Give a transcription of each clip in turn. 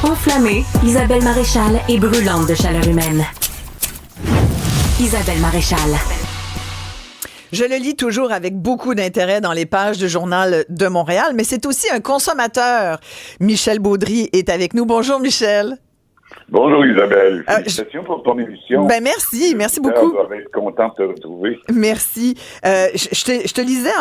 Enflammée, Isabelle Maréchal est brûlante de chaleur humaine. Isabelle Maréchal. Je le lis toujours avec beaucoup d'intérêt dans les pages du Journal de Montréal, mais c'est aussi un consommateur. Michel Baudry est avec nous. Bonjour, Michel. Bonjour Isabelle, félicitations pour ton émission. Ben merci beaucoup. Je vais être content de te retrouver. Merci. Je te lisais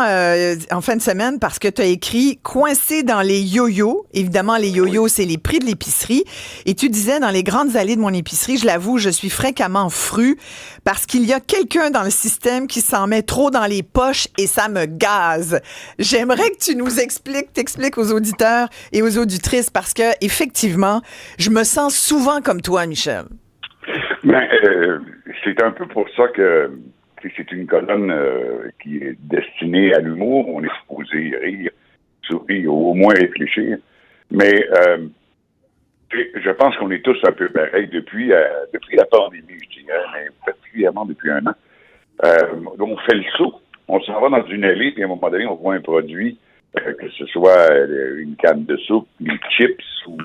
en fin de semaine parce que tu as écrit « Coincé dans les yo-yo ». Évidemment, les yo-yo, c'est les prix de l'épicerie. Et tu disais, dans les grandes allées de mon épicerie, je l'avoue, je suis fréquemment fru parce qu'il y a quelqu'un dans le système qui s'en met trop dans les poches et ça me gaze. J'aimerais que tu nous t'expliques aux auditeurs et aux auditrices parce que, effectivement, je me sens souvent comme toi, Michel. Ben, c'est un peu pour ça que c'est une colonne qui est destinée à l'humour. On est supposé rire, sourire, ou au moins réfléchir. Mais je pense qu'on est tous un peu pareils depuis la pandémie, je dirais, mais particulièrement depuis un an. On fait le saut. On s'en va dans une allée, puis à un moment donné, on voit un produit, que ce soit une canne de soupe, des chips ou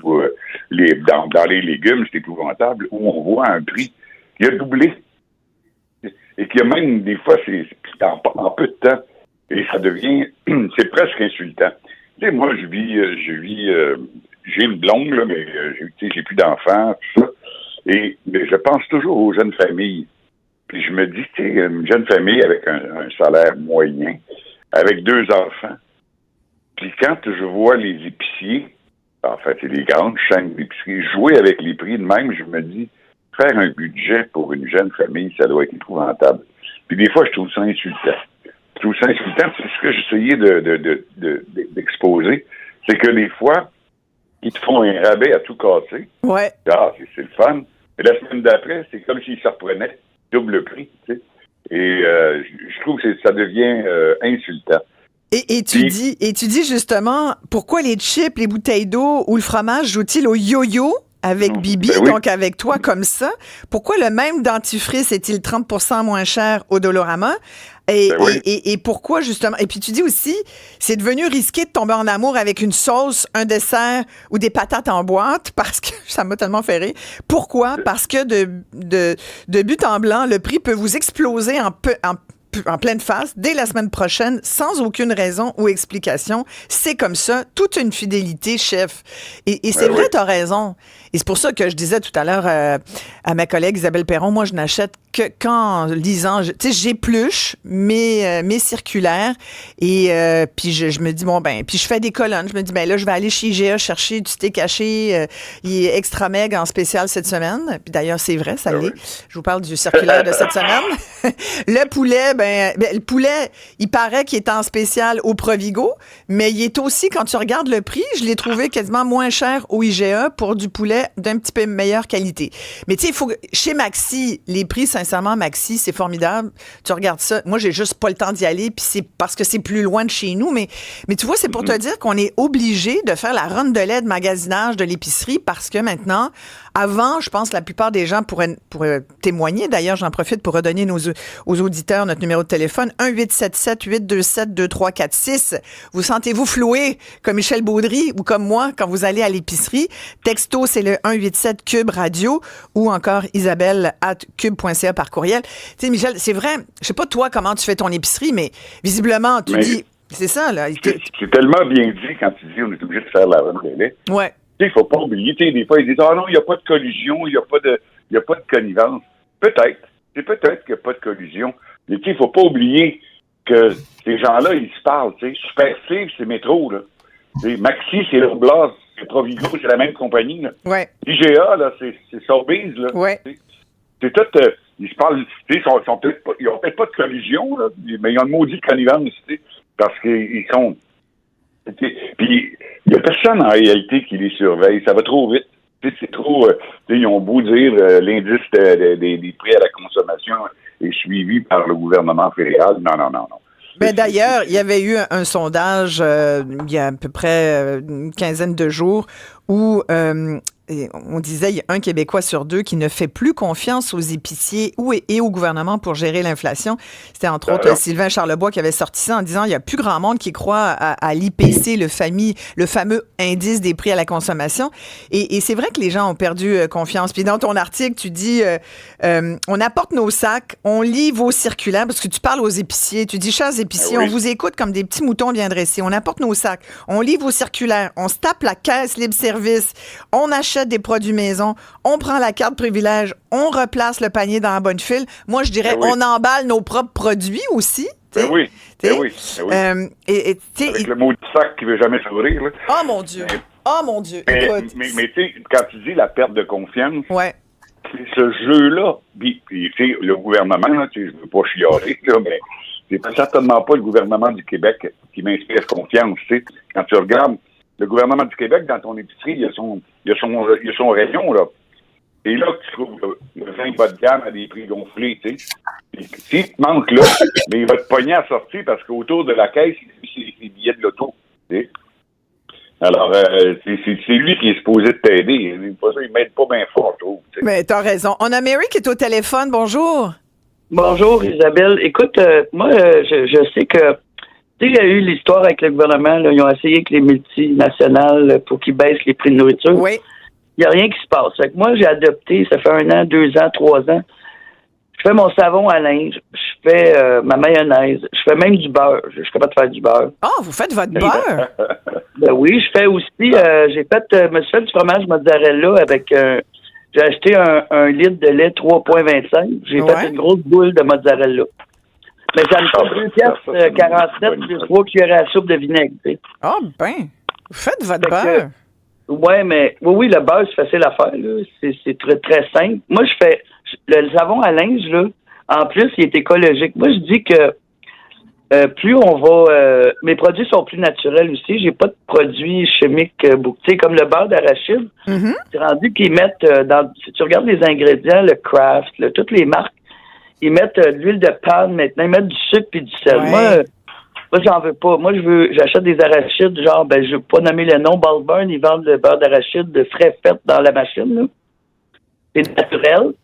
dans les légumes, c'est épouvantable, où on voit un prix qui a doublé. Et qui a même, des fois, c'est en peu de temps. Et ça devient, c'est presque insultant. Tu sais, moi, j'ai une blonde, là, mais j'ai plus d'enfants, tout ça. Mais je pense toujours aux jeunes familles. Puis je me dis, tu sais, une jeune famille avec un salaire moyen, avec 2 enfants. Puis quand je vois les épiciers, en fait, c'est les grandes chaînes d'épicerie, jouer avec les prix de même, je me dis, faire un budget pour une jeune famille, ça doit être épouvantable. Puis des fois, je trouve ça insultant. C'est ce que j'essayais d'exposer. C'est que des fois, ils te font un rabais à tout casser. Ouais. Ah, c'est le fun. Et la semaine d'après, c'est comme s'ils se reprenaient double prix, tu sais. Et je trouve que ça devient insultant. Et tu dis justement, pourquoi les chips, les bouteilles d'eau ou le fromage jouent-ils au yo-yo avec Bibi, ben oui. donc avec toi comme ça? Pourquoi le même dentifrice est-il 30% moins cher au Dolorama? Et pourquoi justement? Et puis tu dis aussi, c'est devenu risqué de tomber en amour avec une sauce, un dessert ou des patates en boîte parce que ça m'a tellement fait rire. Pourquoi? Parce que de but en blanc, le prix peut vous exploser en pleine face dès la semaine prochaine, sans aucune raison ou explication. C'est comme ça, toute une fidélité, chef. Et c'est vrai, t'as raison. Et c'est pour ça que je disais tout à l'heure à ma collègue Isabelle Perron, moi, je n'achète que qu'en lisant. Tu sais, j'épluche mes circulaires et puis je me dis, bon, ben, puis je fais des colonnes. Je me dis, ben là, je vais aller chez IGA chercher du steak haché. Il est extra meg en spécial cette semaine. Puis d'ailleurs, c'est vrai, ça l'est. Je vous parle du circulaire de cette semaine. Le poulet, le poulet, il paraît qu'il est en spécial au Provigo, mais il est aussi, quand tu regardes le prix, je l'ai trouvé quasiment moins cher au IGA pour du poulet d'un petit peu meilleure qualité. Mais tu sais, chez Maxi, les prix, sincèrement, Maxi, c'est formidable. Tu regardes ça. Moi, j'ai juste pas le temps d'y aller, puis c'est parce que c'est plus loin de chez nous. Mais tu vois, c'est pour te dire qu'on est obligé de faire la rondelette de magasinage de l'épicerie parce que maintenant, avant, je pense que la plupart des gens pourraient témoigner. D'ailleurs, j'en profite pour redonner aux auditeurs notre numéro de téléphone, 1-877-827-2346. Vous sentez-vous floué comme Michel Baudry ou comme moi quand vous allez à l'épicerie? Texto, c'est le 187-CUBE-RADIO ou encore Isabelle@cube.ca par courriel. Tu sais, Michel, c'est vrai, je sais pas toi comment tu fais ton épicerie, mais visiblement, tu dis, c'est ça, là. C'est tellement bien dit quand tu dis on est obligé de faire la rondelette. Ouais. Tu sais, il faut pas oublier, tu sais, des fois, ils disent, ah non, il n'y a pas de collusion, il n'y a pas de connivence. Peut-être. C'est peut-être qu'il n'y a pas de collusion. Mais tu sais, il faut pas oublier que ces gens-là, ils se parlent, tu sais. Super C, c'est Métro, là. T'sais, Maxi, c'est Blas, c'est Provigo, c'est la même compagnie, là. Ouais. IGA, là, c'est Sobeys, là. Ouais. C'est tout, ils se parlent, tu sais, ils ont peut-être pas de collusion, là, mais ils ont une maudite connivence, tu sais, parce qu'ils sont... Puis, il n'y a personne en réalité qui les surveille. Ça va trop vite. C'est trop... ils ont beau dire l'indice des prix à la consommation est suivi par le gouvernement fédéral. Non. Ben d'ailleurs, il y avait eu un sondage il y a à peu près une quinzaine de jours où on disait, il y a un Québécois sur 2 qui ne fait plus confiance aux épiciers et au gouvernement pour gérer l'inflation. C'était entre autres Sylvain Charlebois qui avait sorti ça en disant il n'y a plus grand monde qui croit à l'IPC, le fameux indice des prix à la consommation. Et c'est vrai que les gens ont perdu confiance. Puis dans ton article, tu dis on apporte nos sacs, on lit vos circulaires, parce que tu parles aux épiciers, tu dis chers épiciers, on vous écoute comme des petits moutons bien dressés. On apporte nos sacs, on lit vos circulaires, on se tape la caisse libre-service, on achète des produits maison, on prend la carte privilège, on replace le panier dans la bonne file. Moi, je dirais, on emballe nos propres produits aussi. Oui. Avec le mot de sac qui ne veut jamais s'ouvrir. Oh mon Dieu! Mais tu sais, quand tu dis la perte de confiance, c'est ce jeu-là. Puis le gouvernement, là, je ne veux pas chialer, là, mais c'est certainement pas le gouvernement du Québec qui m'inspire confiance. Quand tu regardes le gouvernement du Québec, dans ton épicerie, il y a son rayon, là. Et là, tu trouves le vin bas de gamme à des prix gonflés, tu sais. S'il te manque là, mais il va te pogner à sortir parce qu'autour de la caisse, c'est les billets de l'auto, tu sais. Alors, c'est lui qui est supposé t'aider. Il m'aide pas bien fort, je trouve. T'sais. Mais t'as raison. On a Mary qui est au téléphone. Bonjour. Bonjour, Isabelle. Écoute, moi, je sais que tu sais, il y a eu l'histoire avec le gouvernement. Là, ils ont essayé avec les multinationales pour qu'ils baissent les prix de nourriture. Oui. Il n'y a rien qui se passe. Fait que moi, j'ai adopté, ça fait 1 an, 2 ans, 3 ans. Je fais mon savon à linge, je fais ma mayonnaise, je fais même du beurre. Je suis capable de faire du beurre. Ah, vous faites votre beurre? Ben oui, je fais aussi, me suis fait du fromage mozzarella avec, j'ai acheté un litre de lait 3,25. J'ai fait une grosse boule de mozzarella. Mais ça me coûte 2,47 plus 3 cuillères à soupe de vinaigre, tu sais. Ah, ben, vous faites votre beurre. Oui, le beurre, c'est facile à faire, là. C'est très, très simple. Moi, je fais le savon à linge, là. En plus, il est écologique. Moi, je dis que plus on va... mes produits sont plus naturels aussi. J'ai pas de produits chimiques beaucoup. Tu sais, comme le beurre d'arachide, c'est rendu qu'ils mettent si tu regardes les ingrédients, le Kraft, toutes les marques, ils mettent de l'huile de palme maintenant, ils mettent du sucre puis du sel. Ouais. Moi, j'en veux pas. Moi, j'achète des arachides, genre, je veux pas nommer le nom, Ballburn, ils vendent le beurre d'arachide de frais fait dans la machine, là. C'est naturel.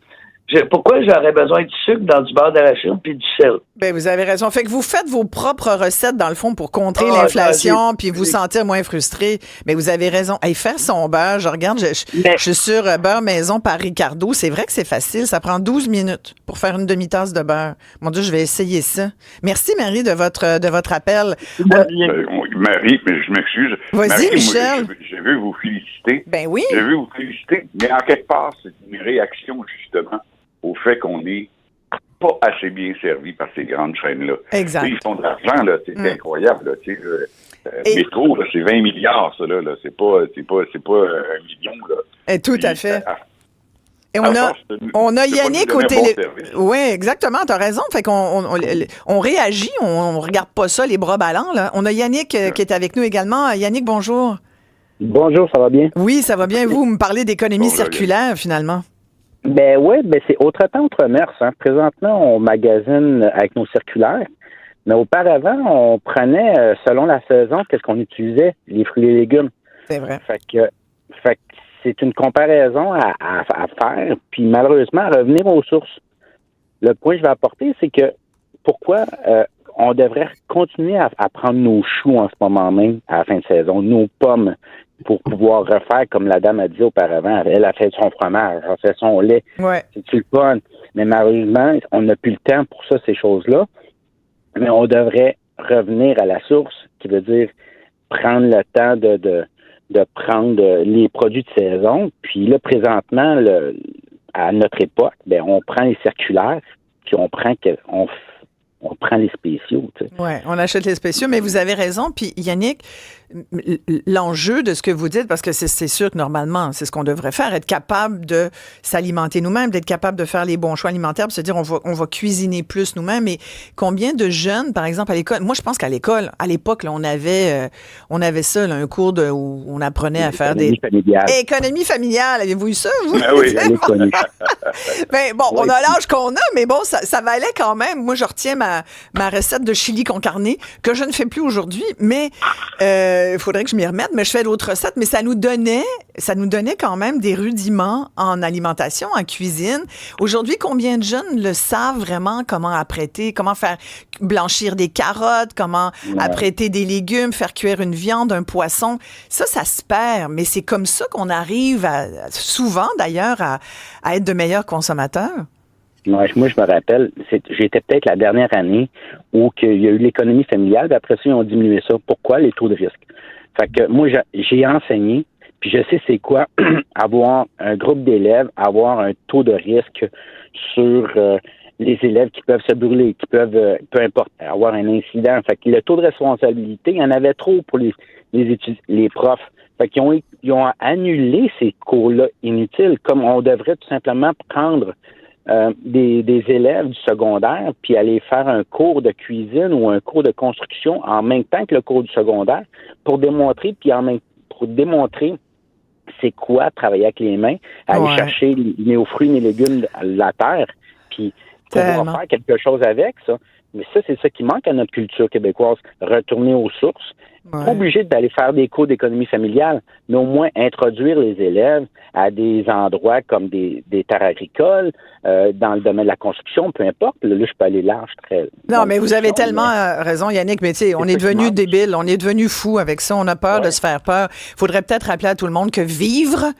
Pourquoi j'aurais besoin de sucre dans du beurre d'arachide puis du sel? Ben, vous avez raison. Fait que vous faites vos propres recettes, dans le fond, pour contrer l'inflation puis vous sentir moins frustré. Mais vous avez raison. Hey, faire son beurre, je regarde, je suis sur Beurre Maison par Ricardo. C'est vrai que c'est facile. Ça prend 12 minutes pour faire une demi-tasse de beurre. Mon Dieu, je vais essayer ça. Merci, Marie, de votre appel. Marie, mais je m'excuse. Vas-y, Marie, Michel. Moi, je veux vous féliciter. Ben oui. Je veux vous féliciter. Mais en quelque part, c'est une réaction, justement, au fait qu'on n'est pas assez bien servi par ces grandes chaînes-là. Exact. Ils font de l'argent, là, c'est incroyable. Là, métro, là, c'est 20 milliards, ça, là. C'est pas 1 million, là. Tout à fait. Et on a Yannick au télé. Oui, exactement, tu as raison. Fait qu'on on réagit, on regarde pas ça les bras ballants, là. On a Yannick qui est avec nous également. Yannick, bonjour. Bonjour, ça va bien? Oui, ça va bien. Vous me parlez d'économie circulaire, finalement. Ben oui, c'est autre temps, autre mœurs. Hein. Présentement, on magasine avec nos circulaires, mais auparavant, on prenait, selon la saison, qu'est-ce qu'on utilisait, les fruits et les légumes. C'est vrai. Fait que c'est une comparaison à faire, puis malheureusement, à revenir aux sources. Le point que je vais apporter, c'est que pourquoi on devrait continuer à prendre nos choux en ce moment même, à la fin de saison, nos pommes, pour pouvoir refaire, comme la dame a dit auparavant, elle a fait son fromage, elle a fait son lait. Ouais. C'est le fun. Mais malheureusement, on n'a plus le temps pour ça, ces choses-là. Mais on devrait revenir à la source, qui veut dire prendre le temps de prendre les produits de saison. Puis là, présentement, à notre époque, on prend les circulaires, puis on prend les spéciaux. Tu sais. Oui, on achète les spéciaux, mais vous avez raison. Puis Yannick, l'enjeu de ce que vous dites, parce que c'est sûr que normalement, c'est ce qu'on devrait faire, être capable de s'alimenter nous-mêmes, d'être capable de faire les bons choix alimentaires, puis se dire on va cuisiner plus nous-mêmes. Mais combien de jeunes, par exemple, à l'école, moi je pense qu'à l'école, à l'époque, là, on avait ça, là, un cours où on apprenait à faire des... Économie familiale. Avez-vous eu ça, vous? Ah oui, Ben, bon, on a l'âge qu'on a, mais bon, ça valait quand même. Moi, je retiens ma recette de chili con carne, que je ne fais plus aujourd'hui, mais faudrait que je m'y remette, mais je fais d'autres recettes. Mais ça nous donnait quand même des rudiments en alimentation, en cuisine. Aujourd'hui, combien de jeunes le savent vraiment comment apprêter, comment faire blanchir des carottes, comment apprêter des légumes, faire cuire une viande, un poisson. Ça se perd. Mais c'est comme ça qu'on arrive souvent d'ailleurs à être de meilleurs consommateurs. Moi, je me rappelle, j'étais peut-être la dernière année où il y a eu l'économie familiale, puis après ça, ils ont diminué ça. Pourquoi? Les taux de risque. Fait que moi, j'ai enseigné, puis je sais c'est quoi avoir un groupe d'élèves, avoir un taux de risque sur les élèves qui peuvent se brûler, qui peuvent, peu importe, avoir un incident. Fait que le taux de responsabilité, il y en avait trop pour les profs. Fait qu'ils ont annulé ces cours-là inutiles, comme on devrait tout simplement prendre des élèves du secondaire puis aller faire un cours de cuisine ou un cours de construction en même temps que le cours du secondaire pour démontrer c'est quoi travailler avec les mains, aller chercher les fruits et les légumes de la terre puis pouvoir faire quelque chose avec ça. Mais ça, c'est ça qui manque à notre culture québécoise, retourner aux sources. Pas obligé d'aller faire des cours d'économie familiale, mais au moins introduire les élèves à des endroits comme des terres agricoles, dans le domaine de la construction, peu importe. Là, je peux aller large, très... Non, mais vous avez tellement raison, Yannick, mais tu sais, on est devenu débile, on est devenu fou avec ça, on a peur de se faire peur. Il faudrait peut-être rappeler à tout le monde que vivre,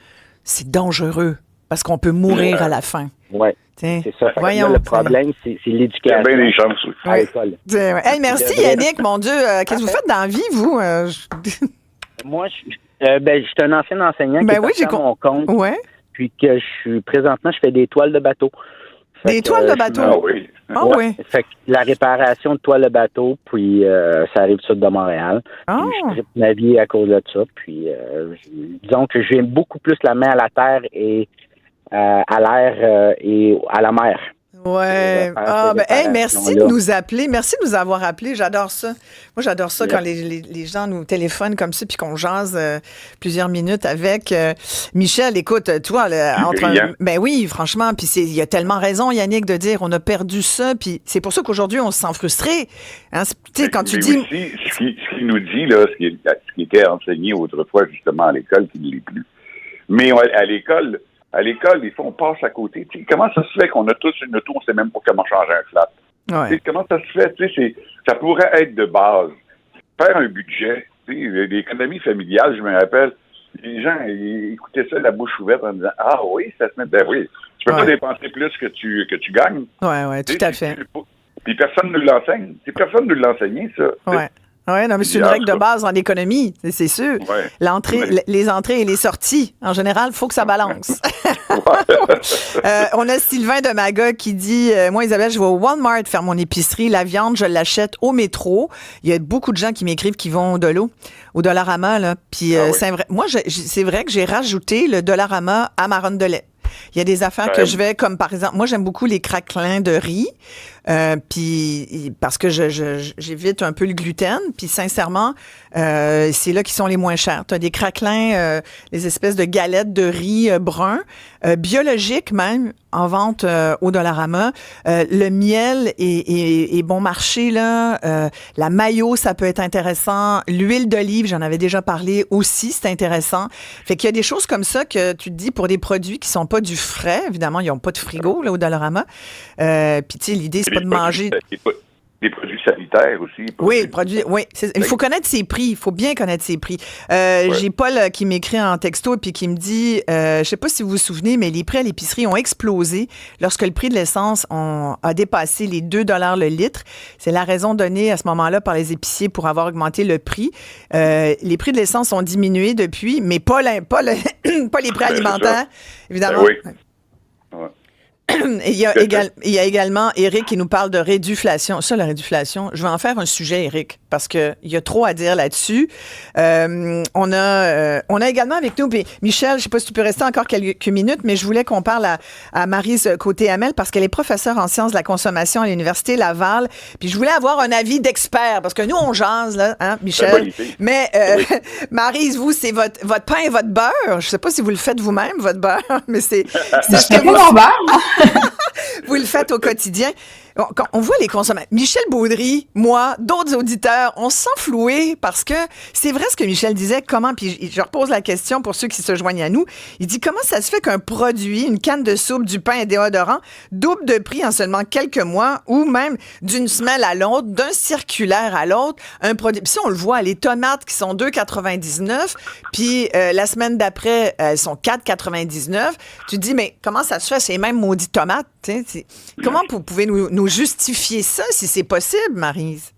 c'est dangereux, parce qu'on peut mourir à la fin. Oui, c'est ça. Voyons, le problème, c'est l'éducation. Il y a bien des chances. À l'école. Hey, merci Yannick, mon Dieu. Qu'est-ce que vous faites dans la vie, vous? Moi, je suis un ancien enseignant qui est parti à mon compte. Ouais. Puis que présentement, je fais des toiles de bateau. Des toiles de bateau? Ah oui. Ah oui. Fait que la réparation de toiles de bateau, puis ça arrive sud de Montréal. Puis je tripe ma vie à cause de ça. Puis disons que j'ai beaucoup plus la main à la terre et à l'air et à la mer. Ouais. Merci de nous appeler. Merci de nous avoir appelés. J'adore ça. Moi, j'adore ça quand les gens nous téléphonent comme ça puis qu'on jase plusieurs minutes avec. Michel, écoute, toi, ben oui, franchement, puis il y a tellement raison, Yannick, de dire on a perdu ça, puis c'est pour ça qu'aujourd'hui, on se sent frustré. Hein, tu sais, quand tu dis... Aussi, ce qu'il nous dit, là, ce qui était enseigné autrefois, justement, à l'école, qui ne l'est plus. Mais à l'école, des fois, on passe à côté. T'sais, comment ça se fait qu'on a tous une auto, on ne sait même pas comment changer un flat? Ouais. Comment ça se fait? Ça pourrait être de base. Faire un budget, l'économie familiale, je me rappelle, les gens ils écoutaient ça la bouche ouverte en disant « Ah oui, ça se met... » Ben oui, tu peux pas dépenser plus que tu gagnes. Oui, tout à fait. Puis personne ne l'enseigne. Personne ne l'enseigne, ça. Ouais. Oui, non, mais c'est une règle de base en économie, c'est sûr. Ouais. Les entrées et les sorties, en général, il faut que ça balance. On a Sylvain de Magog qui dit moi, Isabelle, je vais au Walmart faire mon épicerie. La viande, je l'achète au métro. Il y a beaucoup de gens qui m'écrivent qui vont au Dollarama. Là. Puis, c'est vrai. Moi, c'est vrai que j'ai rajouté le Dollarama à ma ronde de lait. Il y a des affaires que je vais, comme par exemple, moi, j'aime beaucoup les craquelins de riz, puis parce que j'évite un peu le gluten, puis sincèrement, c'est là qu'ils sont les moins chers. Tu as des craquelins, les espèces de galettes de riz brun, biologiques même, en vente au Dollarama. Le miel est bon marché, là. La mayo, ça peut être intéressant. L'huile d'olive, j'en avais déjà parlé aussi, c'est intéressant. Fait qu'il y a des choses comme ça que tu te dis pour des produits qui sont pas du frais. Évidemment, ils n'ont pas de frigo, là, au Dollarama. Puis, tu sais, l'idée, c'est pas de manger... Des produits sanitaires aussi. Oui, il faut connaître ses prix. Il faut bien connaître ses prix. J'ai Paul qui m'écrit en texto et puis qui me dit, je sais pas si vous vous souvenez, mais les prix à l'épicerie ont explosé lorsque le prix de l'essence a dépassé les 2 $ le litre. C'est la raison donnée à ce moment-là par les épiciers pour avoir augmenté le prix. Les prix de l'essence ont diminué depuis, mais pas les prix alimentaires, évidemment. Oui. Ouais. Il y a également Éric qui nous parle de réduflation. Ça, la réduflation, je vais en faire un sujet, Éric, parce qu'il y a trop à dire là-dessus. On a également avec nous, Michel, je ne sais pas si tu peux rester encore quelques minutes, mais je voulais qu'on parle à Maryse Côté-Hamel parce qu'elle est professeure en sciences de la consommation à l'Université Laval. Puis je voulais avoir un avis d'expert, parce que nous, on jase, là, hein, Michel? Mais Maryse, vous, c'est votre pain et votre beurre. Je ne sais pas si vous le faites vous-même, votre beurre, mais c'est ce que mon beurre. vous le faites au quotidien. Quand on voit les consommateurs, Michel Baudry, moi, d'autres auditeurs, on se sent floué parce que c'est vrai ce que Michel disait, puis je repose la question pour ceux qui se joignent à nous, il dit comment ça se fait qu'un produit, une canne de soupe, du pain et déodorant double de prix en seulement quelques mois ou même d'une semaine à l'autre, d'un circulaire à l'autre, un produit, puis ça on le voit, les tomates qui sont 2,99, puis la semaine d'après, elles sont 4,99, tu te dis, mais comment ça se fait, c'est même maudit tomates, comment vous pouvez nous justifier ça, si c'est possible, Maryse?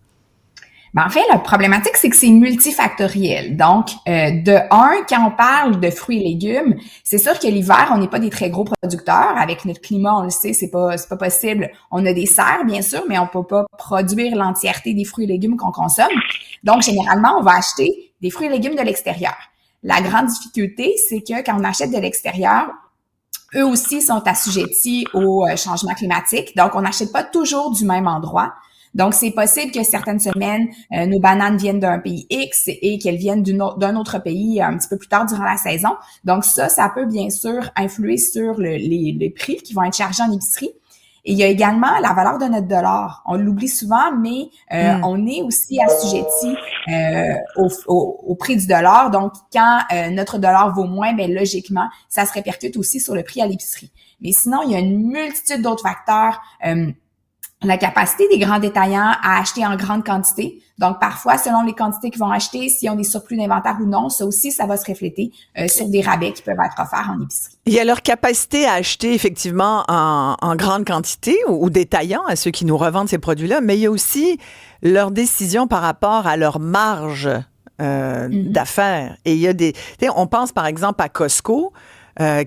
Ben en fait, la problématique, c'est que c'est multifactoriel. Donc, quand on parle de fruits et légumes, c'est sûr que l'hiver, on n'est pas des très gros producteurs. Avec notre climat, on le sait, c'est pas possible. On a des serres, bien sûr, mais on peut pas produire l'entièreté des fruits et légumes qu'on consomme. Donc, généralement, on va acheter des fruits et légumes de l'extérieur. La grande difficulté, c'est que quand on achète de l'extérieur, eux aussi sont assujettis au changement climatique. Donc, on n'achète pas toujours du même endroit. Donc, c'est possible que certaines semaines, nos bananes viennent d'un pays X et qu'elles viennent d'un autre pays un petit peu plus tard durant la saison. Donc, ça peut bien sûr influer sur les prix qui vont être chargés en épicerie. Et il y a également la valeur de notre dollar. On l'oublie souvent, mais on est aussi assujetti au prix du dollar. Donc, quand notre dollar vaut moins, ben logiquement, ça se répercute aussi sur le prix à l'épicerie. Mais sinon, il y a une multitude d'autres facteurs. La capacité des grands détaillants à acheter en grande quantité. Donc, parfois, selon les quantités qu'ils vont acheter, s'ils ont des surplus d'inventaire ou non, ça aussi, ça va se refléter sur des rabais qui peuvent être offerts en épicerie. Il y a leur capacité à acheter effectivement en grande quantité ou détaillant à ceux qui nous revendent ces produits-là, mais il y a aussi leur décision par rapport à leur marge d'affaires. Et il y a on pense par exemple à Costco,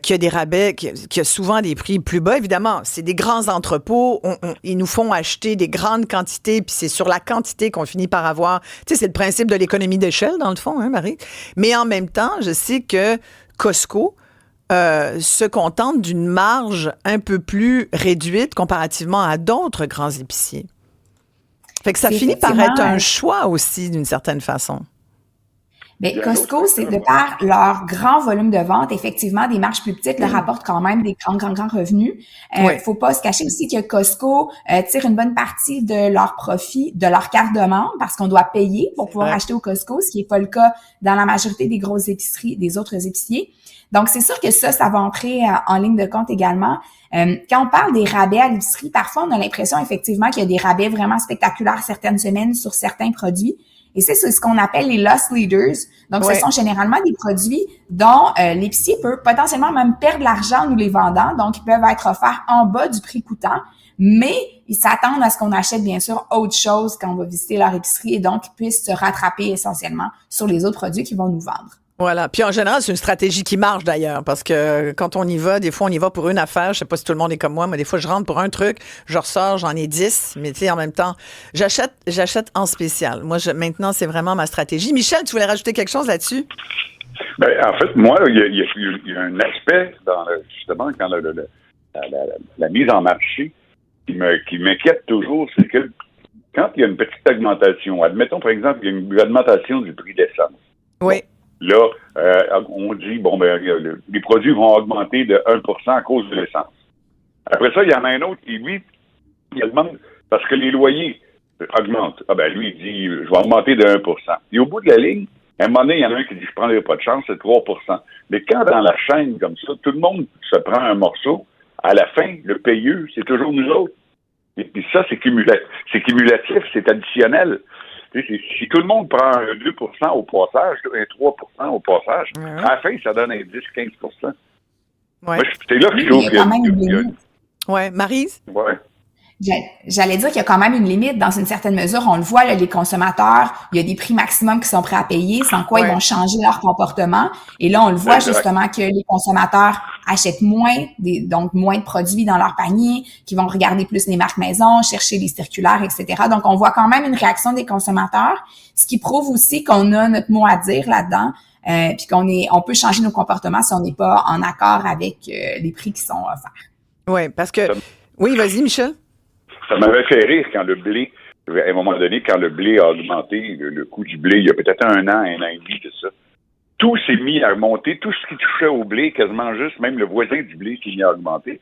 qui a des rabais, qui a souvent des prix plus bas. Évidemment, c'est des grands entrepôts. Ils nous font acheter des grandes quantités, puis c'est sur la quantité qu'on finit par avoir. Tu sais, c'est le principe de l'économie d'échelle, dans le fond, hein, Marie? Mais en même temps, je sais que Costco se contente d'une marge un peu plus réduite comparativement à d'autres grands épiciers. Fait que ça finit par être un choix aussi, d'une certaine façon. Bien, Costco, c'est de par leur grand volume de vente, effectivement, des marges plus petites leur apportent quand même des grands revenus. Faut pas se cacher aussi que Costco tire une bonne partie de leur profit de leur carte de membre parce qu'on doit payer pour pouvoir acheter au Costco, ce qui est pas le cas dans la majorité des grosses épiceries, des autres épiciers. Donc, c'est sûr que ça va entrer en ligne de compte également. Quand on parle des rabais à l'épicerie, parfois, on a l'impression effectivement qu'il y a des rabais vraiment spectaculaires certaines semaines sur certains produits. Et c'est ce qu'on appelle les loss leaders. Donc, ce sont généralement des produits dont l'épicier peut potentiellement même perdre l'argent en nous les vendant. Donc, ils peuvent être offerts en bas du prix coûtant, mais ils s'attendent à ce qu'on achète, bien sûr, autre chose quand on va visiter leur épicerie et donc ils puissent se rattraper essentiellement sur les autres produits qu'ils vont nous vendre. Voilà. Puis en général, c'est une stratégie qui marche d'ailleurs, parce que quand on y va, des fois, on y va pour une affaire. Je sais pas si tout le monde est comme moi, mais des fois, je rentre pour un truc, je ressors, j'en ai 10, mais tu sais, en même temps, j'achète en spécial. Moi, maintenant, c'est vraiment ma stratégie. Michel, tu voulais rajouter quelque chose là-dessus? Ben, en fait, moi, il y a un aspect dans justement quand la mise en marché qui m'inquiète toujours, c'est que quand il y a une petite augmentation, admettons par exemple, il y a une augmentation du prix d'essence. Oui. Là, on dit, les produits vont augmenter de 1% à cause de l'essence. Après ça, il y en a un autre qui, lui, il demande, parce que les loyers augmentent. Ah ben, lui, il dit, je vais augmenter de 1%. Et au bout de la ligne, à un moment donné, il y en a un qui dit, je prendrai pas de chance, c'est 3%. Mais quand dans la chaîne comme ça, tout le monde se prend un morceau, à la fin, le payeux, c'est toujours nous autres. Et puis ça, c'est cumulatif, c'est additionnel. Si tout le monde prend un 2% au passage, un 3% au passage, à la fin, ça donne un 10-15%. Ouais. Moi, c'est là que je trouve qu'il y a... Oui, Maryse? Oui. J'allais dire qu'il y a quand même une limite dans une certaine mesure. On le voit, là, les consommateurs, il y a des prix maximums qui sont prêts à payer, sans quoi ils vont changer leur comportement. Et là, on le voit justement que les consommateurs achètent donc moins de produits dans leur panier, qui vont regarder plus les marques maison, chercher les circulaires, etc. Donc, on voit quand même une réaction des consommateurs, ce qui prouve aussi qu'on a notre mot à dire là-dedans, puis on peut changer nos comportements si on n'est pas en accord avec les prix qui sont offerts. Oui, parce que... Oui, vas-y, Michel. Ça m'avait fait rire quand le blé, à un moment donné, quand le blé a augmenté, le coût du blé, il y a peut-être un an et demi de ça. Tout s'est mis à monter, tout ce qui touchait au blé, quasiment juste, même le voisin du blé s'est mis à augmenter.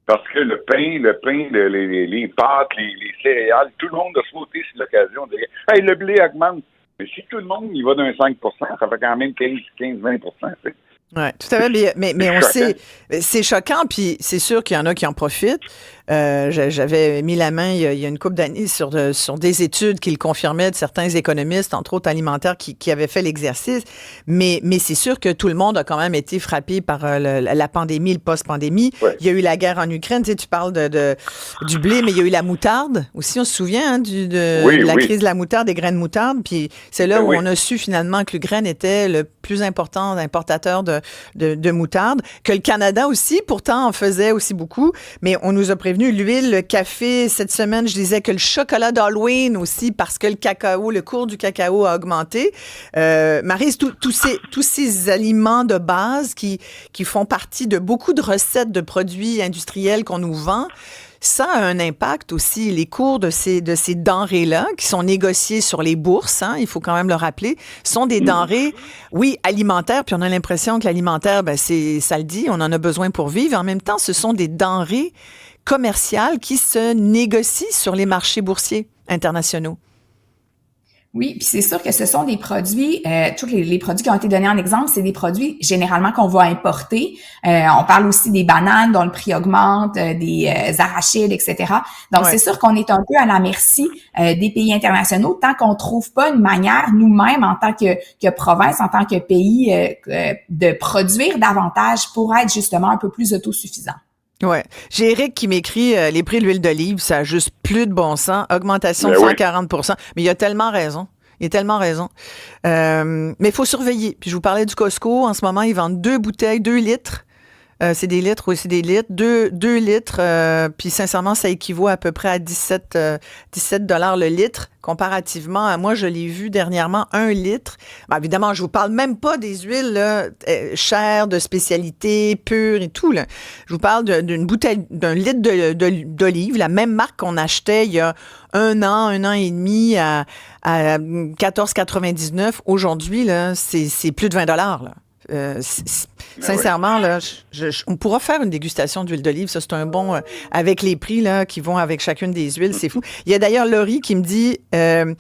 Parce que le pain, les pâtes, les céréales, tout le monde a sauté sur l'occasion de dire « Hey, le blé augmente ». Mais si tout le monde y va d'un 5 ça fait quand même 15-20 t'sais. Oui, tout à fait. Mais on sait, c'est choquant, puis c'est sûr qu'il y en a qui en profitent. J'avais mis la main il y a une couple d'années sur des études qui le confirmaient de certains économistes, entre autres alimentaires, qui avaient fait l'exercice. Mais c'est sûr que tout le monde a quand même été frappé par la pandémie, le post-pandémie. Ouais. Il y a eu la guerre en Ukraine. Tu sais, tu parles du blé, mais il y a eu la moutarde aussi. On se souvient de la crise de la moutarde, des graines de moutarde. Puis c'est là où on a su finalement que l'Ukraine était le plus important importateur de moutarde, que le Canada aussi, pourtant, en faisait aussi beaucoup. Mais on nous a prévenu l'huile, le café. Cette semaine, je disais que le chocolat d'Halloween aussi, parce que le cours du cacao a augmenté. Maryse, tous ces aliments de base qui font partie de beaucoup de recettes de produits industriels qu'on nous vend, ça a un impact aussi. Les cours de ces denrées-là, qui sont négociés sur les bourses, il faut quand même le rappeler, sont des denrées, oui, alimentaires, puis on a l'impression que l'alimentaire, ça le dit, on en a besoin pour vivre. En même temps, ce sont des denrées commerciales qui se négocient sur les marchés boursiers internationaux. Oui, puis c'est sûr que ce sont des produits, tous les produits qui ont été donnés en exemple, c'est des produits généralement qu'on va importer. On parle aussi des bananes dont le prix augmente, des arachides, etc. Donc, c'est sûr qu'on est un peu à la merci des pays internationaux tant qu'on trouve pas une manière nous-mêmes en tant que province, en tant que pays, de produire davantage pour être justement un peu plus autosuffisant. Ouais. J'ai Eric qui m'écrit les prix de l'huile d'olive, ça a juste plus de bon sens. Augmentation de 140 %. Mais il a tellement raison. Il a tellement raison. Mais il faut surveiller. Puis je vous parlais du Costco. En ce moment, ils vendent 2 bouteilles, 2 litres. C'est des litres, oui, c'est des litres. 2 litres. Puis sincèrement, ça équivaut à peu près à 17 $ le litre. Comparativement à moi, je l'ai vu dernièrement, 1 litre. Ben, évidemment, je vous parle même pas des huiles là, chères, de spécialité, pures et tout. Là. Je vous parle d'une bouteille, d'un litre d'olive, la même marque qu'on achetait il y a un an et demi à 14,99. Aujourd'hui, là, c'est plus de 20 $. Là. Sincèrement, là, on pourra faire une dégustation d'huile d'olive. Ça, c'est un bon... avec les prix là qui vont avec chacune des huiles, c'est fou. Il y a d'ailleurs Laurie qui me dit elle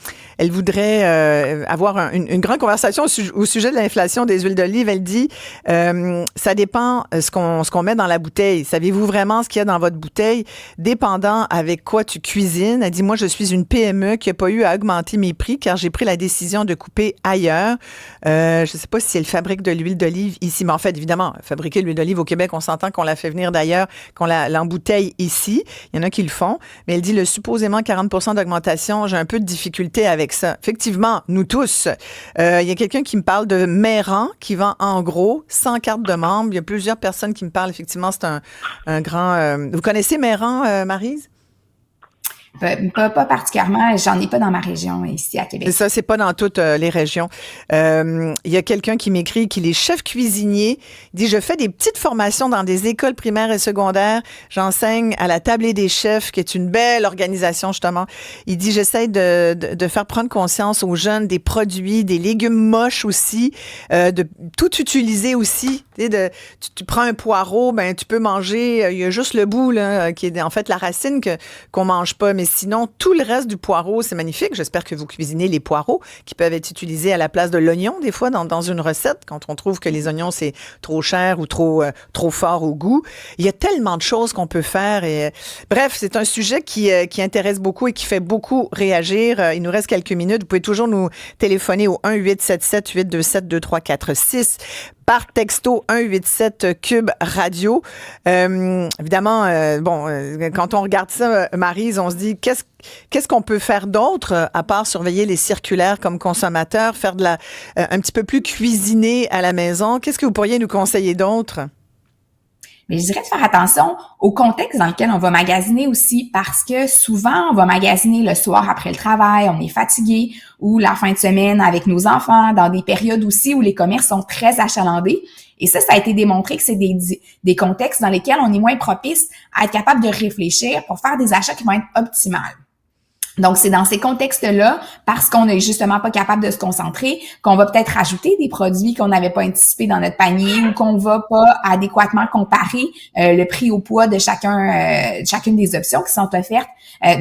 voudrait avoir une grande conversation au sujet de l'inflation des huiles d'olive. Elle dit ça dépend ce qu'on met dans la bouteille. Savez-vous vraiment ce qu'il y a dans votre bouteille? Dépendant avec quoi tu cuisines. Elle dit, moi, je suis une PME qui n'a pas eu à augmenter mes prix car j'ai pris la décision de couper ailleurs. Je ne sais pas si elle fabrique de l'huile d'olive ici, mais en fait, évidemment, fabriquer l'huile d'olive au Québec, on s'entend qu'on la fait venir d'ailleurs, qu'on l'embouteille ici. Il y en a qui le font. Mais elle dit, le supposément 40 % d'augmentation, j'ai un peu de difficulté avec ça. Effectivement, nous tous. Il y a quelqu'un qui me parle de Méran, qui vend en gros 100 cartes de membres. Il y a plusieurs personnes qui me parlent. Effectivement, c'est un grand... Vous connaissez Méran, Maryse? Pas particulièrement, j'en ai pas dans ma région ici à Québec. C'est ça, c'est pas dans toutes les régions. Il y a quelqu'un qui m'écrit qu'il est chef cuisinier. Il dit, je fais des petites formations dans des écoles primaires et secondaires. J'enseigne à la Tablée des chefs, qui est une belle organisation, justement. Il dit, j'essaie de faire prendre conscience aux jeunes des produits, des légumes moches aussi, de tout utiliser aussi. Tu prends un poireau, ben tu peux manger, il y a juste le bout, là, qui est en fait la racine qu'on mange pas, mais sinon, tout le reste du poireau, c'est magnifique. J'espère que vous cuisinez les poireaux qui peuvent être utilisés à la place de l'oignon, des fois, dans une recette, quand on trouve que les oignons, c'est trop cher ou trop fort au goût. Il y a tellement de choses qu'on peut faire. Et bref, c'est un sujet qui intéresse beaucoup et qui fait beaucoup réagir. Il nous reste quelques minutes. Vous pouvez toujours nous téléphoner au 1-877-827-2346. Par texto 187 Cube Radio. Évidemment, quand on regarde ça, Maryse, on se dit qu'est-ce qu'on peut faire d'autre à part surveiller les circulaires comme consommateur, faire un petit peu plus cuisiner à la maison. Qu'est-ce que vous pourriez nous conseiller d'autre? Mais je dirais de faire attention au contexte dans lequel on va magasiner aussi, parce que souvent, on va magasiner le soir après le travail, on est fatigué, ou la fin de semaine avec nos enfants, dans des périodes aussi où les commerces sont très achalandés. Et ça a été démontré que c'est des contextes dans lesquels on est moins propice à être capable de réfléchir pour faire des achats qui vont être optimales. Donc, c'est dans ces contextes-là, parce qu'on n'est justement pas capable de se concentrer, qu'on va peut-être rajouter des produits qu'on n'avait pas anticipés dans notre panier ou qu'on va pas adéquatement comparer le prix au poids de chacune des options qui sont offertes.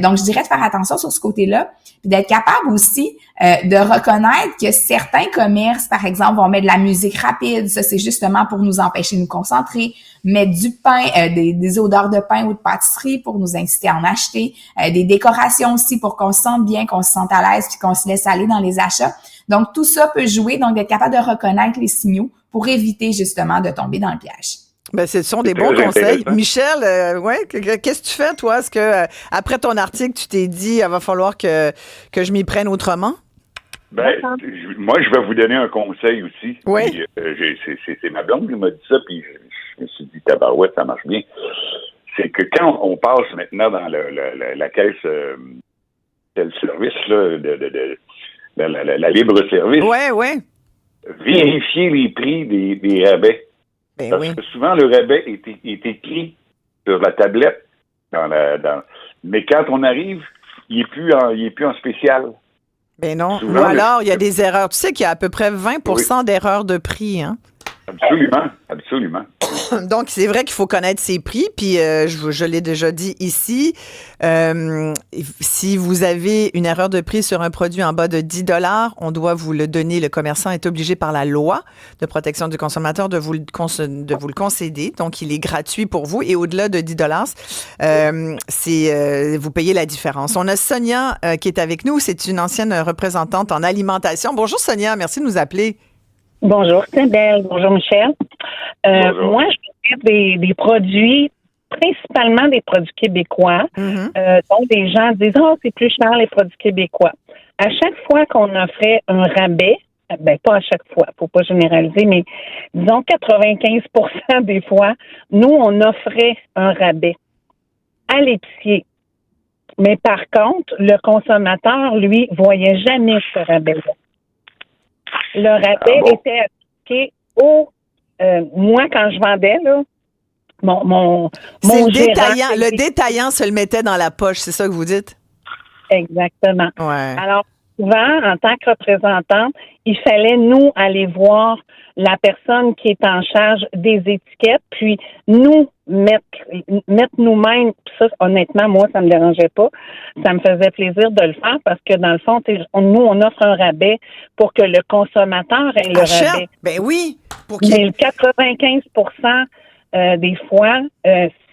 Donc, je dirais de faire attention sur ce côté-là, puis d'être capable aussi de reconnaître que certains commerces, par exemple, vont mettre de la musique rapide. Ça, c'est justement pour nous empêcher de nous concentrer. Mettre du pain, des odeurs de pain ou de pâtisserie pour nous inciter à en acheter. Des décorations aussi pour qu'on se sente bien, qu'on se sente à l'aise puis qu'on se laisse aller dans les achats. Donc, tout ça peut jouer, donc d'être capable de reconnaître les signaux pour éviter justement de tomber dans le piège. Ben, ce sont des bons conseils. Michel, qu'est-ce que tu fais, toi? Est-ce que, après ton article, tu t'es dit, il va falloir que je m'y prenne autrement? Ben, moi, je vais vous donner un conseil aussi. Oui. Puis, c'est ma blonde qui m'a dit ça, puis je me suis dit, tabarouette, ça marche bien. C'est que quand on passe maintenant dans la caisse service, là, la libre-service, ouais. vérifier les prix des rabais. Ben Parce que souvent, le rabais est écrit sur la tablette, mais quand on arrive, il est plus en spécial. Ben non. Souvent, Ou alors, il y a des erreurs. Tu sais qu'il y a à peu près 20% d'erreurs de prix, hein? Absolument. Donc, c'est vrai qu'il faut connaître ses prix. Puis, je l'ai déjà dit ici, si vous avez une erreur de prix sur un produit en bas de 10 $, on doit vous le donner. Le commerçant est obligé par la loi de protection du consommateur de vous le concéder. Donc, il est gratuit pour vous. Et au-delà de 10 $, vous payez la différence. On a Sonia qui est avec nous. C'est une ancienne représentante en alimentation. Bonjour, Sonia. Merci de nous appeler. Bonjour, Isabelle. Bonjour, Michel. Bonjour. Moi, je fais des produits, principalement des produits québécois, dont des gens disent « Oh, c'est plus cher les produits québécois ». À chaque fois qu'on offrait un rabais, ben pas à chaque fois, faut pas généraliser, mais disons 95% des fois, nous, on offrait un rabais à l'épicier. Mais par contre, le consommateur, lui, voyait jamais ce rabais-là. Le rabais était appliqué moi, quand je vendais, là, mon c'est gérant... le détaillant se le mettait dans la poche, c'est ça que vous dites? Exactement. Ouais. Alors, souvent, en tant que représentante, il fallait, nous, aller voir la personne qui est en charge des étiquettes, puis nous mettre nous-mêmes. Ça, honnêtement, moi, ça me dérangeait pas. Ça me faisait plaisir de le faire parce que, dans le fond, nous, on offre un rabais pour que le consommateur ait le rabais. Ben oui. Mais le 95% des fois,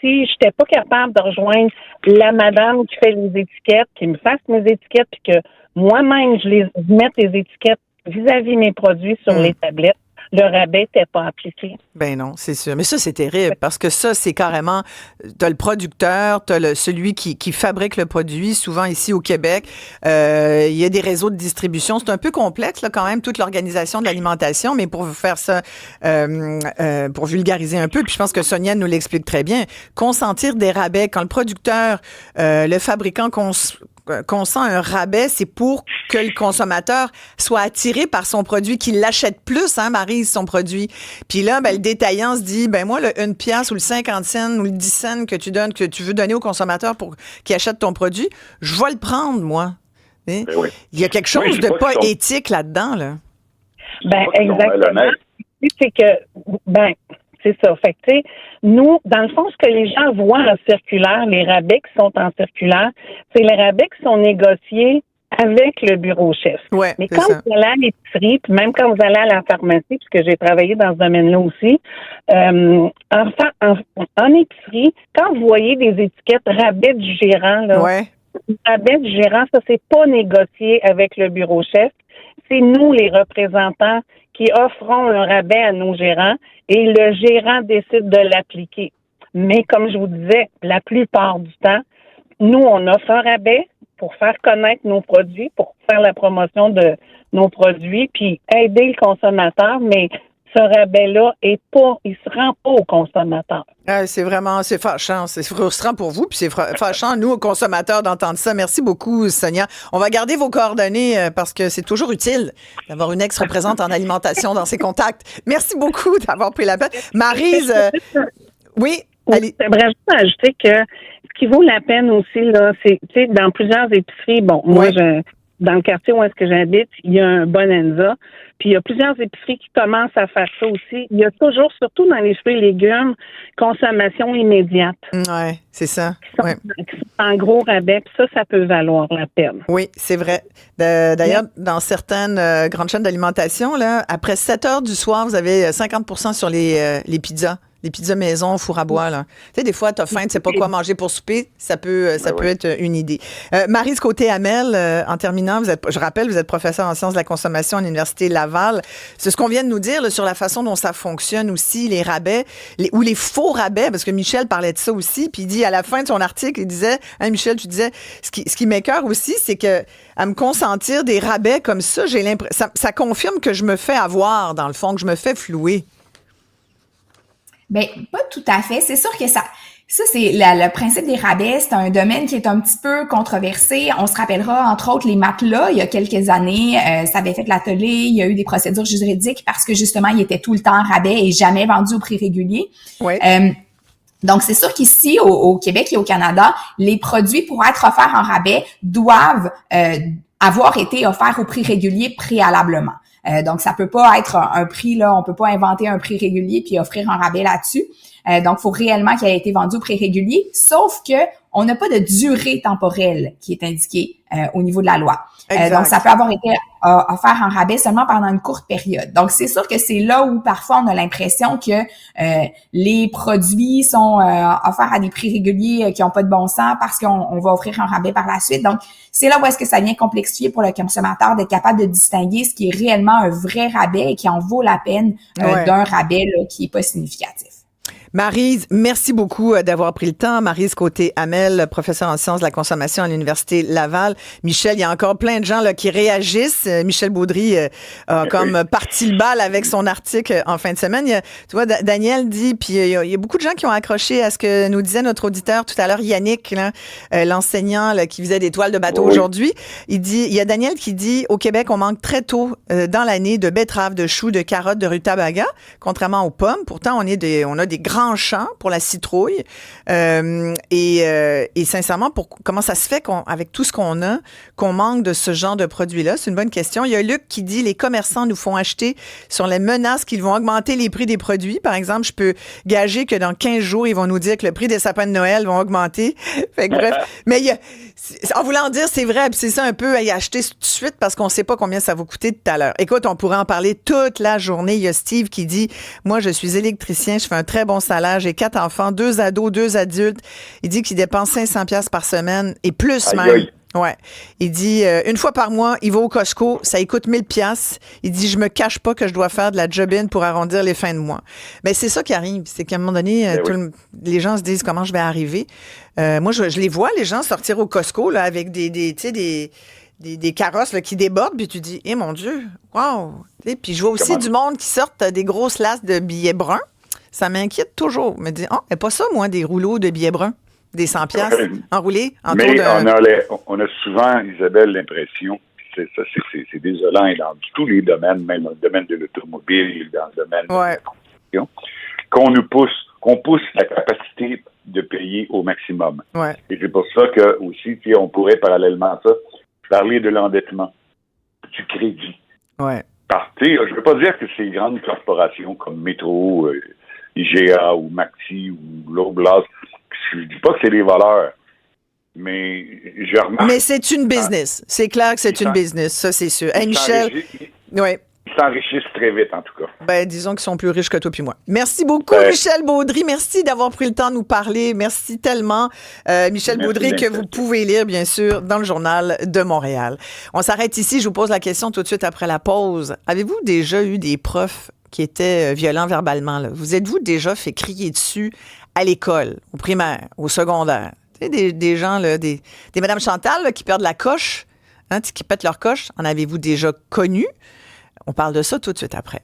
si je n'étais pas capable de rejoindre la madame qui fait les étiquettes, qui me fasse mes étiquettes, puis que moi-même, je mette les étiquettes vis-à-vis mes produits sur les tablettes, le rabais n'était pas appliqué. Ben non, c'est sûr. Mais ça, c'est terrible parce que ça, c'est carrément, t'as le producteur, t'as celui qui fabrique le produit, souvent ici au Québec. Il y a des réseaux de distribution. C'est un peu complexe, là, quand même, toute l'organisation de l'alimentation, mais pour vous faire ça, pour vulgariser un peu, puis je pense que Sonia nous l'explique très bien, consentir des rabais quand le producteur, le fabricant consent un rabais, c'est pour que le consommateur soit attiré par son produit, qu'il l'achète plus, hein, Maryse, son produit. Puis là, le détaillant se dit, moi, le 1 piastre ou le 50 cents ou le 10 cents que tu veux donner au consommateur pour qu'il achète ton produit, je vais le prendre, moi. Hein? Ben oui. Il y a quelque chose de pas éthique là-dedans, là. Ben, exactement. C'est que, c'est ça. Fait que, tu sais, nous, dans le fond, ce que les gens voient en circulaire, les rabais qui sont en circulaire, c'est les rabais qui sont négociés avec le bureau chef. Ouais, mais quand vous allez à l'épicerie, puis même quand vous allez à la pharmacie, puisque j'ai travaillé dans ce domaine-là aussi, en épicerie, quand vous voyez des étiquettes rabais du gérant, là, rabais du gérant, ça, c'est pas négocié avec le bureau chef. C'est nous, les représentants, qui offrons un rabais à nos gérants et le gérant décide de l'appliquer. Mais comme je vous disais, la plupart du temps, nous, on offre un rabais pour faire connaître nos produits, pour faire la promotion de nos produits, puis aider le consommateur, mais ce rabais-là il se rend pas au consommateur. C'est fâchant, c'est frustrant pour vous, puis c'est fâchant, nous, aux consommateurs, d'entendre ça. Merci beaucoup, Sonia. On va garder vos coordonnées parce que c'est toujours utile d'avoir une ex-représentante en alimentation dans ses contacts. Merci beaucoup d'avoir pris la peine. Maryse, oui? J'aimerais juste ajouter que ce qui vaut la peine aussi, là, c'est, tu sais, dans plusieurs épiceries, moi, dans le quartier où est-ce que j'habite, il y a un Bonanza, puis il y a plusieurs épiceries qui commencent à faire ça aussi. Il y a toujours, surtout dans les fruits et légumes, consommation immédiate. Oui, c'est ça. Qui sont en gros rabais, puis ça peut valoir la peine. Oui, c'est vrai. D'ailleurs, dans certaines grandes chaînes d'alimentation, là, après 7 heures du soir, vous avez 50% sur les pizzas. Les pizzas maison, four à bois, là. Tu sais, des fois, t'as faim, tu sais pas quoi manger pour souper. Ça peut être une idée. Maryse Côté-Hamel, en terminant, je rappelle, vous êtes professeure en sciences de la consommation à l'Université Laval. C'est ce qu'on vient de nous dire là, sur la façon dont ça fonctionne aussi, les rabais, ou les faux rabais, parce que Michel parlait de ça aussi, puis il dit, à la fin de son article, il disait, Michel, tu disais, ce qui m'écoeure aussi, c'est que à me consentir des rabais comme ça, j'ai l'impression, ça confirme que je me fais avoir, dans le fond, que je me fais flouer. Ben, pas tout à fait. C'est sûr que ça c'est le principe des rabais. C'est un domaine qui est un petit peu controversé. On se rappellera, entre autres, les matelas, il y a quelques années, ça avait fait l'atelier. Il y a eu des procédures juridiques parce que, justement, ils étaient tout le temps en rabais et jamais vendus au prix régulier. Oui. Donc, c'est sûr qu'ici, au Québec et au Canada, les produits, pour être offerts en rabais, doivent avoir été offerts au prix régulier préalablement. Donc, ça peut pas être un prix, là, on peut pas inventer un prix régulier puis offrir un rabais là-dessus. Donc, il faut réellement qu'il ait été vendu au prix régulier, sauf que on n'a pas de durée temporelle qui est indiquée au niveau de la loi. Donc, ça peut avoir été offert en rabais seulement pendant une courte période. Donc, c'est sûr que c'est là où parfois on a l'impression que les produits sont offerts à des prix réguliers qui n'ont pas de bon sens parce qu'on va offrir un rabais par la suite. Donc, c'est là où est-ce que ça vient complexifier pour le consommateur d'être capable de distinguer ce qui est réellement un vrai rabais et qui en vaut la peine d'un rabais là, qui est pas significatif. Maryse, merci beaucoup d'avoir pris le temps. Maryse Côté-Hamel, professeure en sciences de la consommation à l'Université Laval. Michel, il y a encore plein de gens là, qui réagissent. Michel Baudry a comme parti le bal avec son article en fin de semaine. Tu vois, Daniel dit, puis il y a beaucoup de gens qui ont accroché à ce que nous disait notre auditeur tout à l'heure, Yannick, là, l'enseignant là, qui faisait des toiles de bateau aujourd'hui. Il y a Daniel qui dit, au Québec, on manque très tôt dans l'année de betteraves, de choux, de carottes, de rutabaga, contrairement aux pommes. Pourtant, on a des grands champ pour la citrouille et sincèrement, comment ça se fait avec tout ce qu'on a, qu'on manque de ce genre de produits-là? C'est une bonne question. Il y a Luc qui dit, les commerçants nous font acheter sur les menaces qu'ils vont augmenter les prix des produits. Par exemple, je peux gager que dans 15 jours, ils vont nous dire que le prix des sapins de Noël vont augmenter. Fait que bref, mais en voulant dire, c'est vrai, puis c'est ça un peu à y acheter tout de suite parce qu'on sait pas combien ça va coûter tout à l'heure. Écoute, on pourrait en parler toute la journée. Il y a Steve qui dit, moi, je suis électricien, je fais un très bon salaire, j'ai 4 enfants, 2 ados, 2 adultes. Il dit qu'il dépense 500 pièces par semaine et plus même. Ouais. Il dit, une fois par mois, il va au Costco, ça lui coûte 1000 pièces. Il dit, je me cache pas que je dois faire de la job-in pour arrondir les fins de mois. Mais c'est ça qui arrive. C'est qu'à un moment donné, les gens se disent comment je vais arriver. Moi, je les vois, les gens sortir au Costco, là, avec des carrosses, là, qui débordent, puis tu dis, mon Dieu, wow. Puis je vois aussi du monde qui sortent des grosses lasses de billets bruns. Ça m'inquiète toujours. Je me dis, et pas ça, moi, des rouleaux de billets bruns. Des 100 piastres enroulés en tour de... on a souvent, Isabelle, l'impression, c'est désolant, et dans tous les domaines, même dans le domaine de l'automobile, dans le domaine de la construction, qu'on pousse la capacité de payer au maximum. Ouais. Et c'est pour ça que aussi, on pourrait parallèlement à ça parler de l'endettement, du crédit. Ouais. Je ne veux pas dire que ces grandes corporations comme Métro, IGA ou Maxi ou Loblaws, je ne dis pas que c'est des voleurs, mais je remarque... Mais c'est une business. C'est clair que c'est une business, ça c'est sûr. Hey, Michel... Ils s'enrichissent très vite, en tout cas. Ben, disons qu'ils sont plus riches que toi puis moi. Merci beaucoup, Michel Baudry. Merci d'avoir pris le temps de nous parler. Merci tellement, Michel Baudry, que vous pouvez lire, bien sûr, dans le Journal de Montréal. On s'arrête ici. Je vous pose la question tout de suite après la pause. Avez-vous déjà eu des profs qui étaient violents verbalement, là? Vous êtes-vous déjà fait crier dessus à l'école, au primaire, au secondaire? Tu sais, des gens, là, des Madame Chantal, là, qui perdent la coche, qui pètent leur coche. En avez-vous déjà connu? On parle de ça tout de suite après.